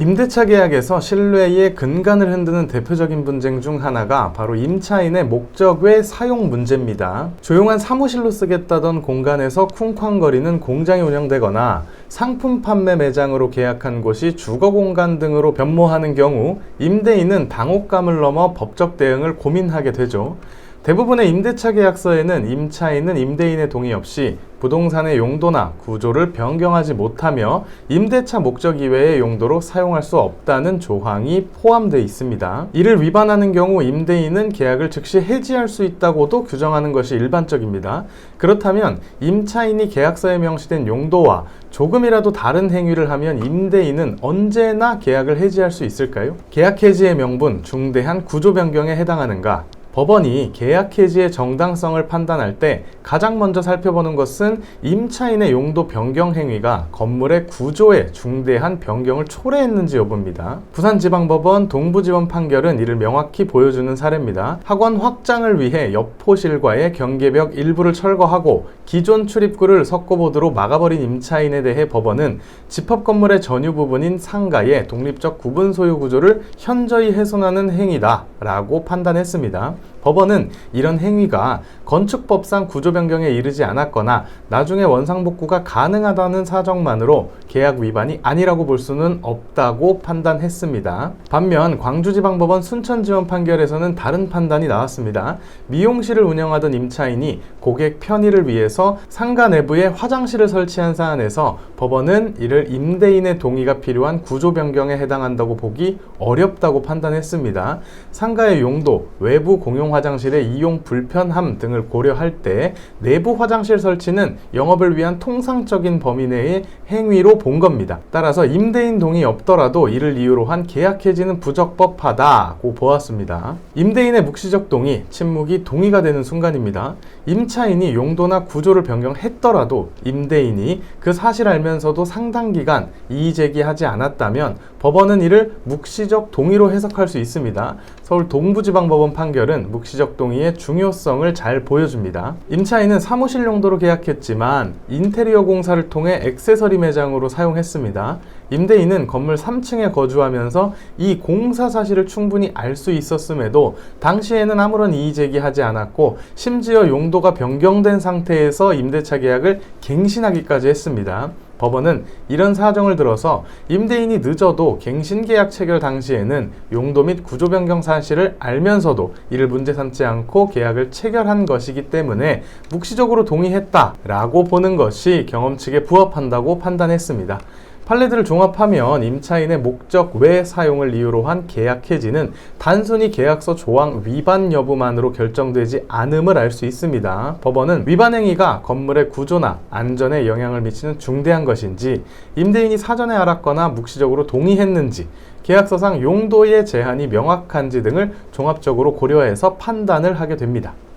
임대차 계약에서 신뢰의 근간을 흔드는 대표적인 분쟁 중 하나가 바로 임차인의 목적 외 사용 문제입니다. 조용한 사무실로 쓰겠다던 공간에서 쿵쾅거리는 공장이 운영되거나 상품 판매 매장으로 계약한 곳이 주거 공간 등으로 변모하는 경우 임대인은 당혹감을 넘어 법적 대응을 고민하게 되죠. 대부분의 임대차 계약서에는 임차인은 임대인의 동의 없이 부동산의 용도나 구조를 변경하지 못하며 임대차 목적 이외의 용도로 사용할 수 없다는 조항이 포함되어 있습니다. 이를 위반하는 경우 임대인은 계약을 즉시 해지할 수 있다고도 규정하는 것이 일반적입니다. 그렇다면 임차인이 계약서에 명시된 용도와 조금이라도 다른 행위를 하면 임대인은 언제나 계약을 해지할 수 있을까요? 계약 해지의 명분, 중대한 구조 변경에 해당하는가? 법원이 계약 해지의 정당성을 판단할 때 가장 먼저 살펴보는 것은 임차인의 용도 변경 행위가 건물의 구조에 중대한 변경을 초래했는지 여부입니다. 부산지방법원 동부지원 판결은 이를 명확히 보여주는 사례입니다. 학원 확장을 위해 옆호실과의 경계벽 일부를 철거하고 기존 출입구를 석고보드로 막아버린 임차인에 대해 법원은 집합 건물의 전유 부분인 상가의 독립적 구분 소유 구조를 현저히 훼손하는 행위다 라고 판단했습니다. 법원은 이런 행위가 건축법상 구조 변경에 이르지 않았거나 나중에 원상복구가 가능하다는 사정만으로 계약 위반이 아니라고 볼 수는 없다고 판단했습니다. 반면 광주지방법원 순천지원 판결에서는 다른 판단이 나왔습니다. 미용실을 운영하던 임차인이 고객 편의를 위해서 상가 내부에 화장실을 설치한 사안에서 법원은 이를 임대인의 동의가 필요한 구조 변경에 해당한다고 보기 어렵다고 판단했습니다. 상가의 용도, 외부 공용 화장실의 이용 불편함 등을 고려할 때 내부 화장실 설치는 영업을 위한 통상적인 범위 내의 행위로 본 겁니다. 따라서 임대인 동의 없더라도 이를 이유로 한 계약 해지는 부적법하다고 보았습니다. 임대인의 묵시적 동의, 침묵이 동의가 되는 순간입니다. 임차인이 용도나 구조를 변경했더라도 임대인이 그 사실 알면서도 상당 기간 이의 제기하지 않았다면 법원은 이를 묵시적 동의로 해석할 수 있습니다. 서울 동부지방법원 판결은 묵시적 동의의 중요성을 잘 보여줍니다. 임차인은 사무실 용도로 계약했지만 인테리어 공사를 통해 액세서리 매장으로 사용했습니다. 임대인은 건물 3층에 거주하면서 이 공사 사실을 충분히 알 수 있었음에도 당시에는 아무런 이의 제기하지 않았고 심지어 용도가 변경된 상태에서 임대차 계약을 갱신하기까지 했습니다. 법원은 이런 사정을 들어서 임대인이 늦어도 갱신계약 체결 당시에는 용도 및 구조 변경 사실을 알면서도 이를 문제 삼지 않고 계약을 체결한 것이기 때문에 묵시적으로 동의했다라고 보는 것이 경험칙에 부합한다고 판단했습니다. 판례들을 종합하면 임차인의 목적 외 사용을 이유로 한 계약 해지는 단순히 계약서 조항 위반 여부만으로 결정되지 않음을 알 수 있습니다. 법원은 위반 행위가 건물의 구조나 안전에 영향을 미치는 중대한 것인지, 임대인이 사전에 알았거나 묵시적으로 동의했는지, 계약서상 용도의 제한이 명확한지 등을 종합적으로 고려해서 판단을 하게 됩니다.